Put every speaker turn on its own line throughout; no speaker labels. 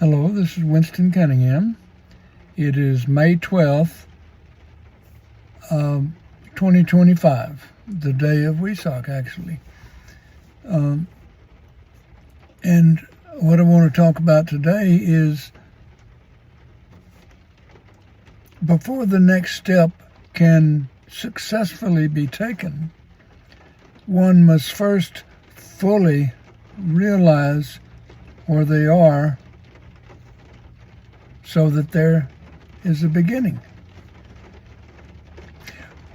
Hello, this is Winston Cunningham. It is May 12th, 2025, the day of Wesak, actually. And what I want to talk about today is before the next step can successfully be taken, one must first fully realize where they are so that there is a beginning.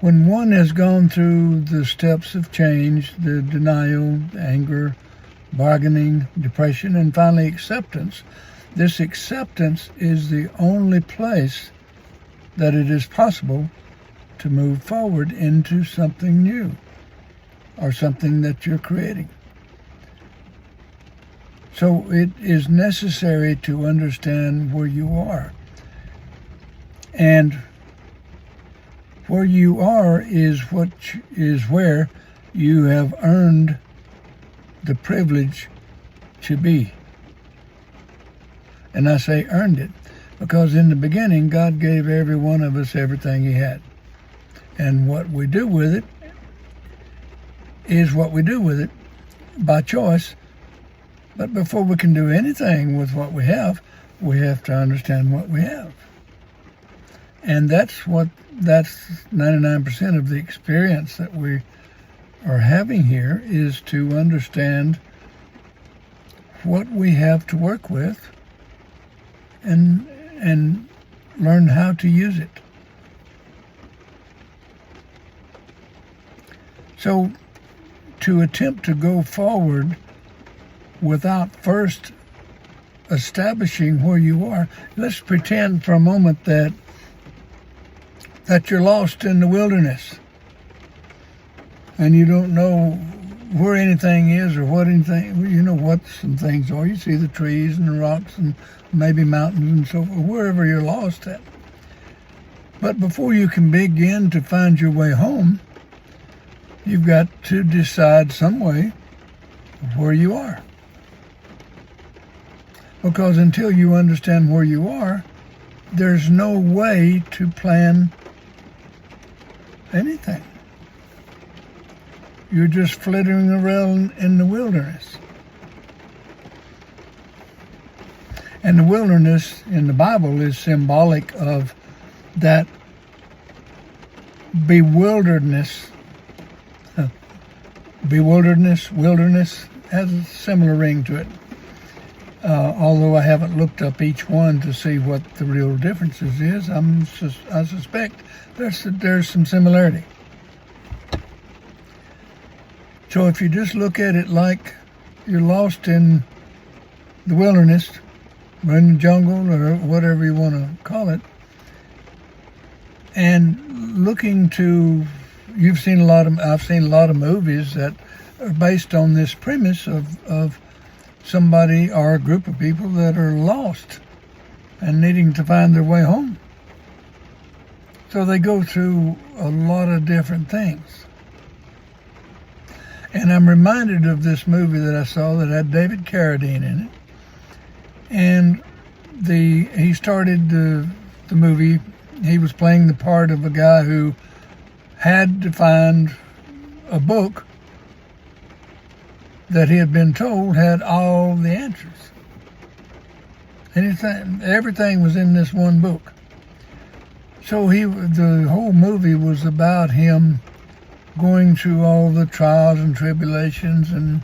When one has gone through the steps of change, the denial, anger, bargaining, depression, and finally acceptance, this acceptance is the only place that it is possible to move forward into something new or something that you're creating. So it is necessary to understand where you are. And where you are is where you have earned the privilege to be. And I say earned it because in the beginning, God gave every one of us everything He had. And what we do with it is what we do with it by choice. But before we can do anything with what we have to understand what we have. And that's 99% of the experience that we are having here is to understand what we have to work with and learn how to use it. So to attempt to go forward without first establishing where you are, let's pretend for a moment that you're lost in the wilderness and you don't know where anything is or what some things are. You see the trees and the rocks and maybe mountains and so forth, wherever you're lost at. But before you can begin to find your way home, you've got to decide some way where you are. Because until you understand where you are, there's no way to plan anything. You're just flittering around in the wilderness. And the wilderness in the Bible is symbolic of that bewilderedness. Wilderness has a similar ring to it. Although I haven't looked up each one to see what the real differences is, I suspect there's some similarity. So if you just look at it like you're lost in the wilderness, or in the jungle, or whatever you want to call it, and I've seen a lot of movies that are based on this premise of somebody or a group of people that are lost and needing to find their way home. So they go through a lot of different things. And I'm reminded of this movie that I saw that had David Carradine in it. And he started the movie, he was playing the part of a guy who had to find a book that he had been told had all the answers. Everything was in this one book. So the whole movie was about him going through all the trials and tribulations, and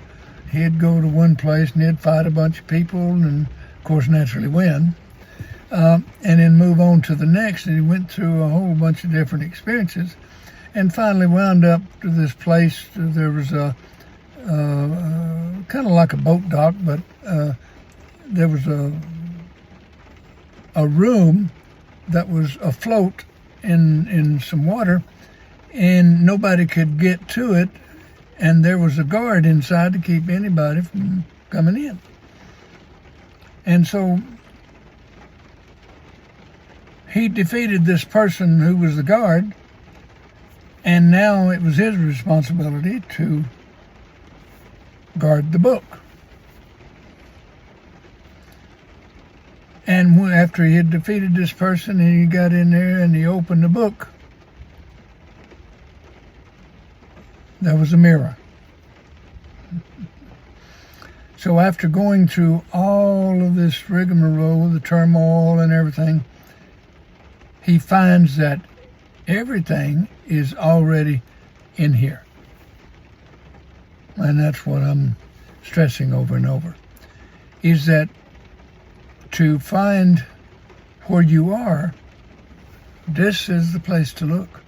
he'd go to one place and he'd fight a bunch of people and, of course, naturally win. And then move on to the next, and he went through a whole bunch of different experiences and finally wound up to this place. There was a kind of like a boat dock, but there was a room that was afloat in some water, and nobody could get to it, and there was a guard inside to keep anybody from coming in. And so he defeated this person who was the guard, and now it was his responsibility to guard the book. after he had defeated this person, and he got in there and he opened the book, there was a mirror. So after going through all of this rigmarole, the turmoil and everything, he finds that everything is already in here. And that's what I'm stressing over and over, is that to find where you are, this is the place to look.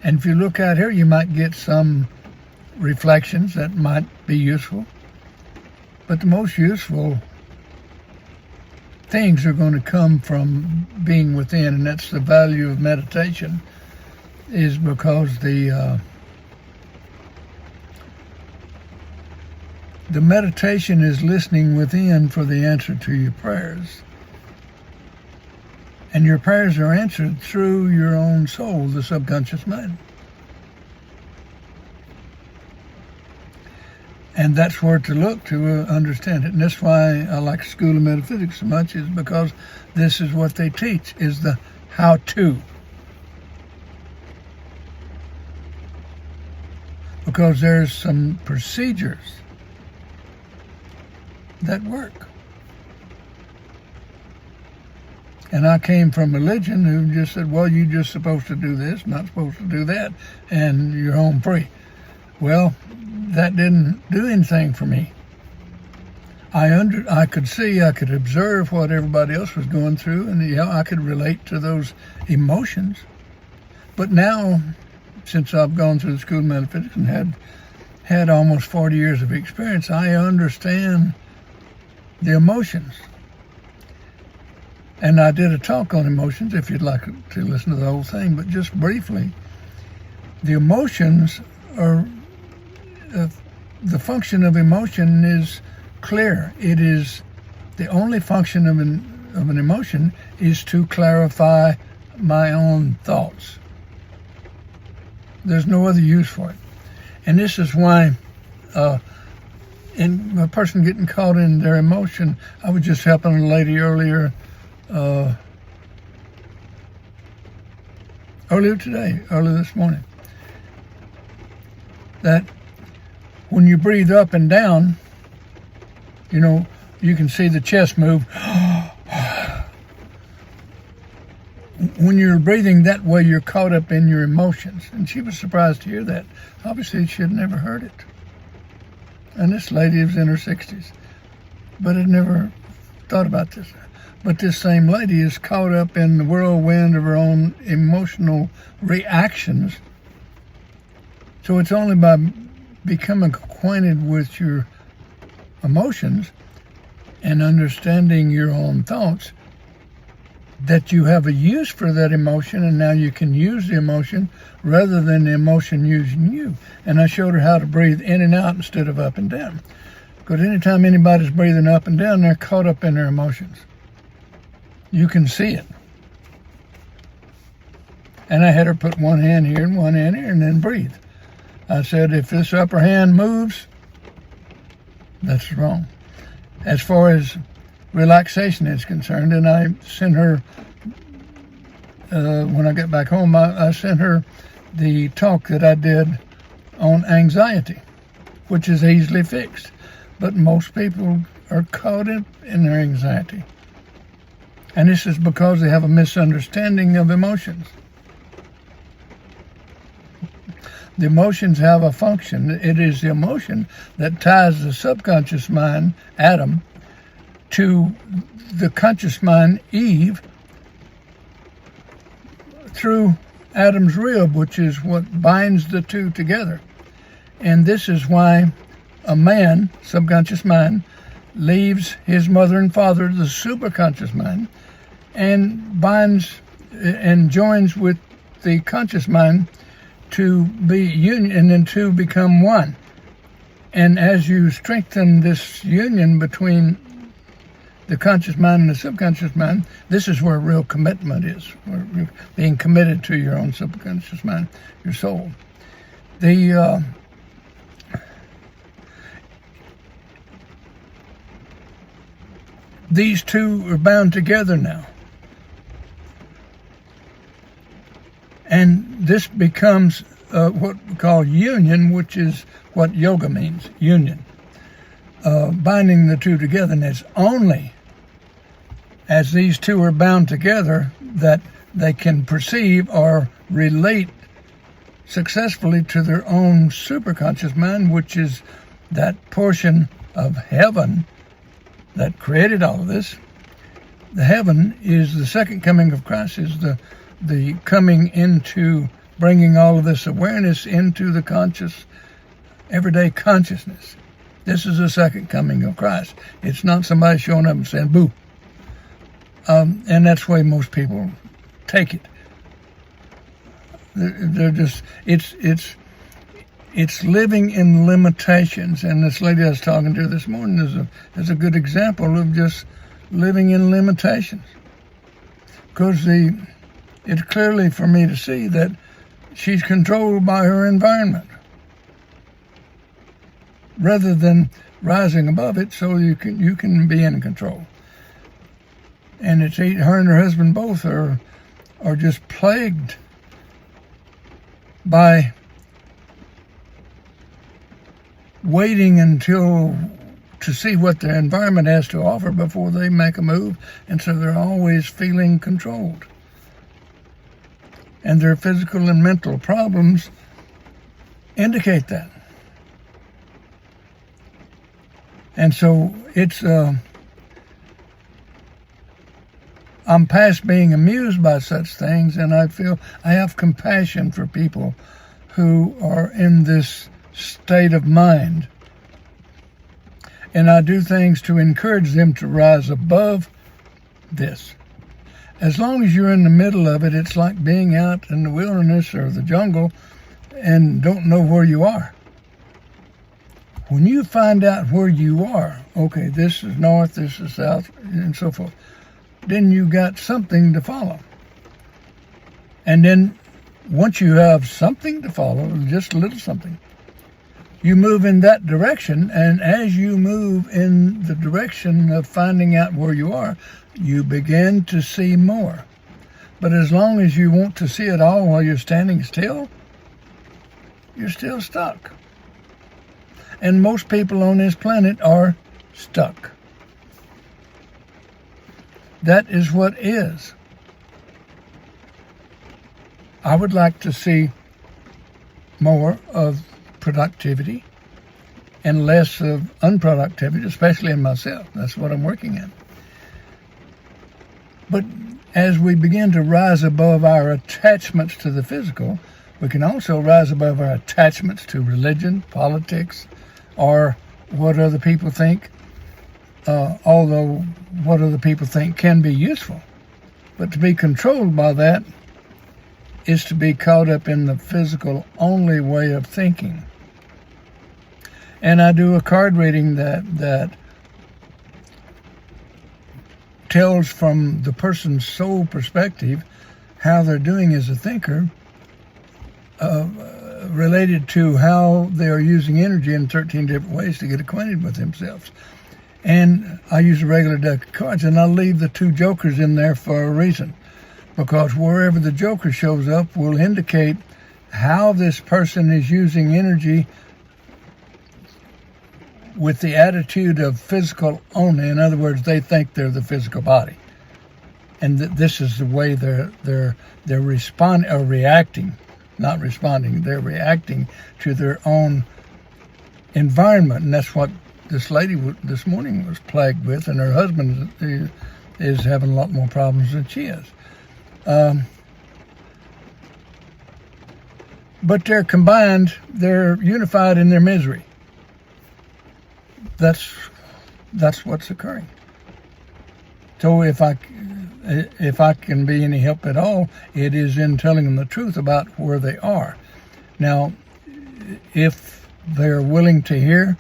And if you look out here, you might get some reflections that might be useful. But the most useful things are going to come from being within, and that's the value of meditation, is because the meditation is listening within for the answer to your prayers. And your prayers are answered through your own soul, the subconscious mind. And that's where to look to understand it. And that's why I like School of Metaphysics so much, is because this is what they teach, is the how-to. Because there's some procedures that work. And I came from religion who just said, well, you're just supposed to do this, not supposed to do that, and you're home free. Well, that didn't do anything for me. I could see, I could observe what everybody else was going through, and I could relate to those emotions. But now, since I've gone through the School of Metaphysics and had almost 40 years of experience, I understand the emotions. And I did a talk on emotions, if you'd like to listen to the whole thing, but just briefly, the emotions are, the function of emotion is clear. It is, the only function of an emotion is to clarify my own thoughts. There's no other use for it. And this is why in a person getting caught in their emotion, I was just helping a lady earlier this morning, that when you breathe up and down, you can see the chest move. When you're breathing that way, you're caught up in your emotions. And she was surprised to hear that. Obviously, she had never heard it. And this lady was in her 60s, but had never thought about this. But this same lady is caught up in the whirlwind of her own emotional reactions. So it's only by becoming acquainted with your emotions and understanding your own thoughts that you have a use for that emotion, and now you can use the emotion rather than the emotion using you. And I showed her how to breathe in and out instead of up and down. Because anytime anybody's breathing up and down, they're caught up in their emotions. You can see it. And I had her put one hand here and one hand here and then breathe. I said, if this upper hand moves, that's wrong. As far as relaxation is concerned, and I sent her, when I got back home, I sent her the talk that I did on anxiety, which is easily fixed. But most people are caught up in their anxiety. And this is because they have a misunderstanding of emotions. The emotions have a function. It is the emotion that ties the subconscious mind, Adam, to the conscious mind, Eve, through Adam's rib, which is what binds the two together. And this is why a man, subconscious mind, leaves his mother and father, the superconscious mind, and binds and joins with the conscious mind to be union, and then two become one. And as you strengthen this union between the conscious mind and the subconscious mind, this is where real commitment is, where you're being committed to your own subconscious mind, your soul. these two are bound together now. And this becomes what we call union, which is what yoga means, union. Binding the two together. And it's only as these two are bound together that they can perceive or relate successfully to their own superconscious mind, which is that portion of heaven that created all of this. The heaven is the second coming of Christ, is the coming into bringing all of this awareness into the conscious, everyday consciousness. This is the second coming of Christ. It's not somebody showing up and saying, boo. And that's the way most people take it. They're just, it's living in limitations. And this lady I was talking to this morning is a good example of just living in limitations. Because it's clearly for me to see that she's controlled by her environment rather than rising above it so you can be in control. And it's her and her husband both are just plagued by waiting to see what their environment has to offer before they make a move, and so they're always feeling controlled. And their physical and mental problems indicate that. And so it's I'm past being amused by such things, and I feel I have compassion for people who are in this state of mind. And I do things to encourage them to rise above this. As long as you're in the middle of it, it's like being out in the wilderness or the jungle and don't know where you are. When you find out where you are, okay, this is north, this is south, and so forth, then you got something to follow. And then once you have something to follow, just a little something, you move in that direction, and as you move in the direction of finding out where you are, you begin to see more. But as long as you want to see it all while you're standing still, you're still stuck. And most people on this planet are stuck. That is what is. I would like to see more of productivity and less of unproductivity, especially in myself. That's what I'm working in. But as we begin to rise above our attachments to the physical, we can also rise above our attachments to religion, politics, or what other people think, although what other people think can be useful. But to be controlled by that is to be caught up in the physical only way of thinking. And I do a card reading that tells from the person's soul perspective how they're doing as a thinker, related to how they are using energy in 13 different ways to get acquainted with themselves. And I use a regular deck of cards, and I leave the two jokers in there for a reason, because wherever the joker shows up will indicate how this person is using energy with the attitude of physical only. In other words, they think they're the physical body, and this is the way they're responding or reacting. Not responding, they're reacting to their own environment. And that's what this lady this morning was plagued with, and her husband is having a lot more problems than she is. But they're combined, they're unified in their misery. That's what's occurring. So if I can be any help at all, it is in telling them the truth about where they are. Now, if they're willing to hear,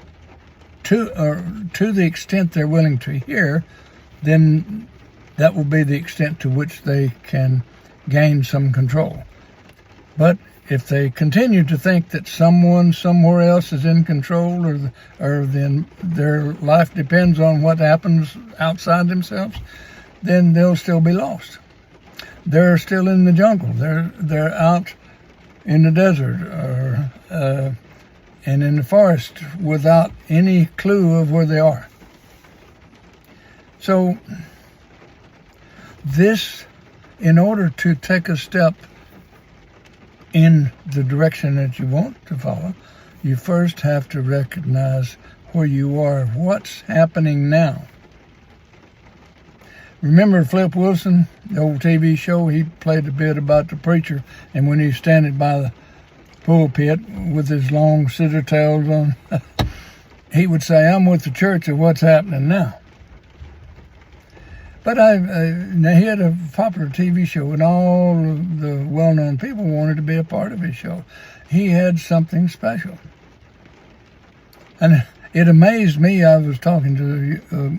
to the extent they're willing to hear, then that will be the extent to which they can gain some control. But if they continue to think that someone somewhere else is in control, or then their life depends on what happens outside themselves, then they'll still be lost. They're still in the jungle. They're out in the desert or and in the forest without any clue of where they are. So this, in order to take a step in the direction that you want to follow, you first have to recognize where you are, what's happening now. Remember Flip Wilson, the old TV show? He played a bit about the preacher, and when he's standing by the pulpit with his long scissor tails on, he would say, "I'm with the church of what's happening now." But now he had a popular TV show, and all of the well-known people wanted to be a part of his show. He had something special. And it amazed me. I was talking to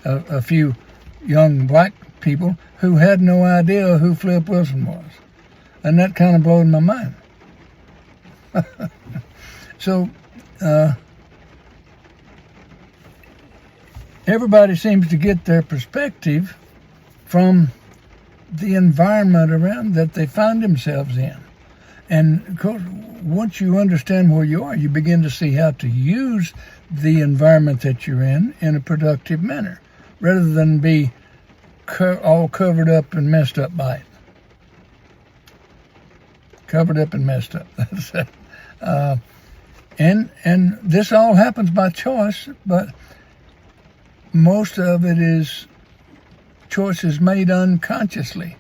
a few young black people who had no idea who Flip Wilson was. And that kind of blew my mind. So, everybody seems to get their perspective from the environment around that they find themselves in. And of course, once you understand where you are, you begin to see how to use the environment that you're in a productive manner, rather than be all covered up and messed up by it. Covered up and messed up. That's it. And this all happens by choice, but most of it is choices made unconsciously.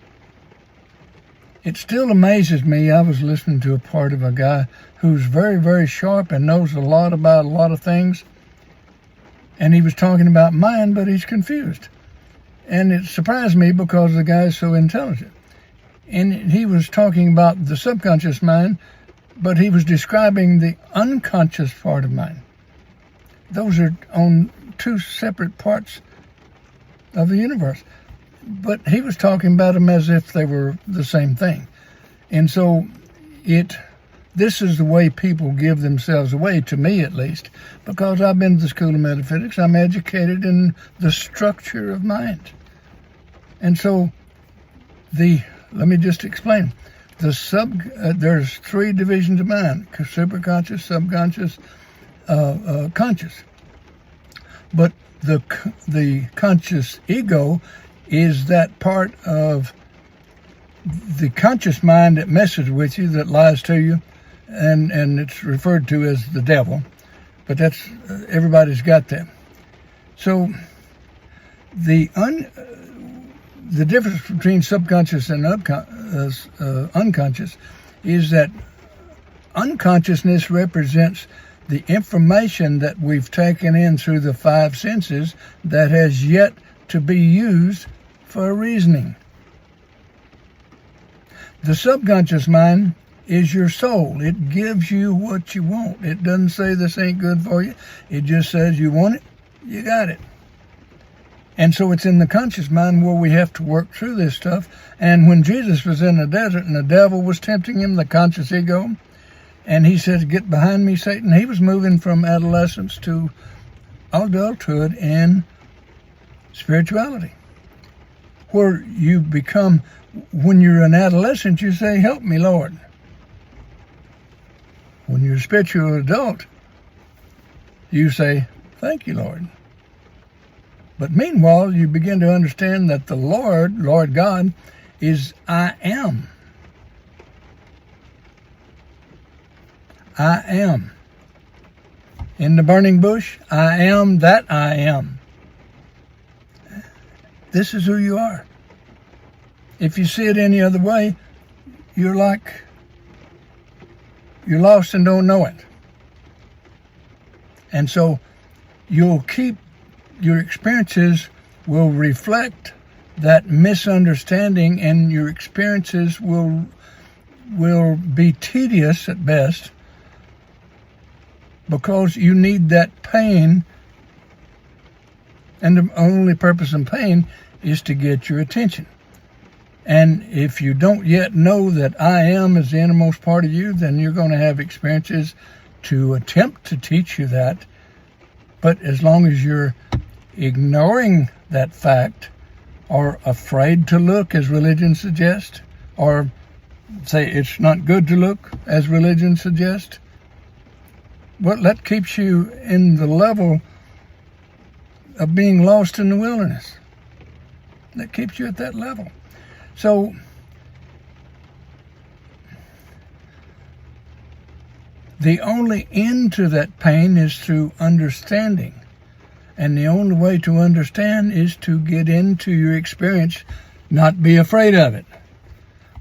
It still amazes me. I was listening to a part of a guy who's very, very sharp and knows a lot about a lot of things. And he was talking about mind, but he's confused. And it surprised me because the guy's so intelligent. And he was talking about the subconscious mind, but he was describing the unconscious part of mind. Those are on two separate parts of the universe. But he was talking about them as if they were the same thing. And so this is the way people give themselves away, to me at least, because I've been to the School of Metaphysics. I'm educated in the structure of mind. And so let me just explain. There's three divisions of mind: superconscious, subconscious, conscious. But the conscious ego is that part of the conscious mind that messes with you, that lies to you, and it's referred to as the devil. But that's everybody's got that. So the difference between subconscious and unconscious is that unconsciousness represents the information that we've taken in through the five senses that has yet to be used for reasoning. The subconscious mind is your soul. It gives you what you want. It doesn't say this ain't good for you. It just says you want it, you got it. And so it's in the conscious mind where we have to work through this stuff. And when Jesus was in the desert and the devil was tempting him, the conscious ego, and he said, "Get behind me, Satan," he was moving from adolescence to adulthood and spirituality, where you become, when you're an adolescent, you say, "Help me, Lord." When you're a spiritual adult, you say, "Thank you, Lord." But meanwhile, you begin to understand that the Lord God, is I am. I am. In the burning bush, I am that I am. This is who you are. If you see it any other way, you're lost and don't know it. And so your experiences will reflect that misunderstanding, and your experiences will be tedious at best, because you need that pain, and the only purpose in pain is to get your attention. And if you don't yet know that I am is the innermost part of you, then you're going to have experiences to attempt to teach you that. But as long as you're ignoring that fact, or afraid to look, as religion suggests, or say it's not good to look, as religion suggests, well, that keeps you in the level of being lost in the wilderness. That keeps you at that level. So the only end to that pain is through understanding. And the only way to understand is to get into your experience, not be afraid of it.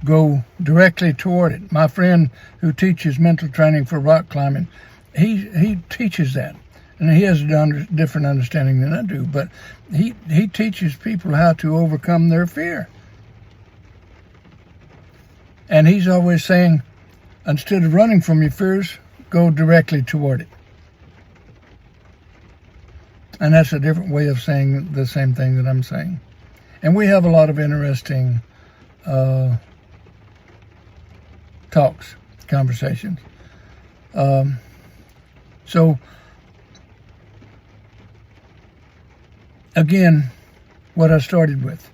Go directly toward it. My friend who teaches mental training for rock climbing, he teaches that. And he has a different understanding than I do, but he teaches people how to overcome their fear. And he's always saying, instead of running from your fears, go directly toward it. And that's a different way of saying the same thing that I'm saying. And we have a lot of interesting talks, conversations. So, again, what I started with.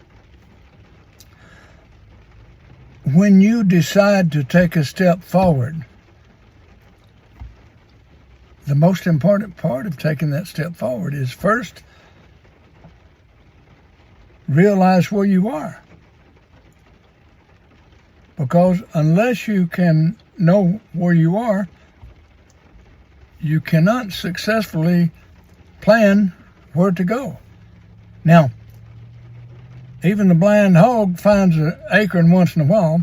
When you decide to take a step forward, the most important part of taking that step forward is first, realize where you are. Because unless you can know where you are, you cannot successfully plan where to go. Now, even the blind hog finds an acorn once in a while,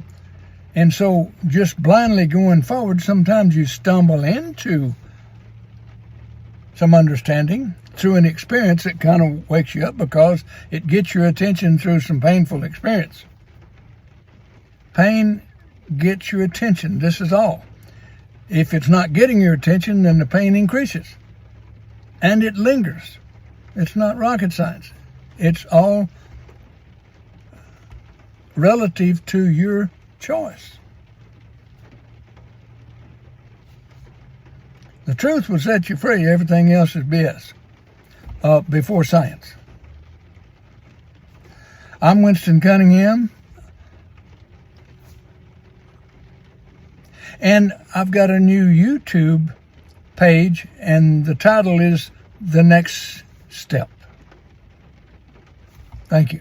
and so just blindly going forward, sometimes you stumble into some understanding through an experience that kind of wakes you up because it gets your attention through some painful experience. Pain gets your attention. This is all. If it's not getting your attention, then the pain increases. And it lingers. It's not rocket science. It's all relative to your choice. The truth will set you free. Everything else is BS. Before science. I'm Winston Cunningham. And I've got a new YouTube page, and the title is The Next Step. Thank you.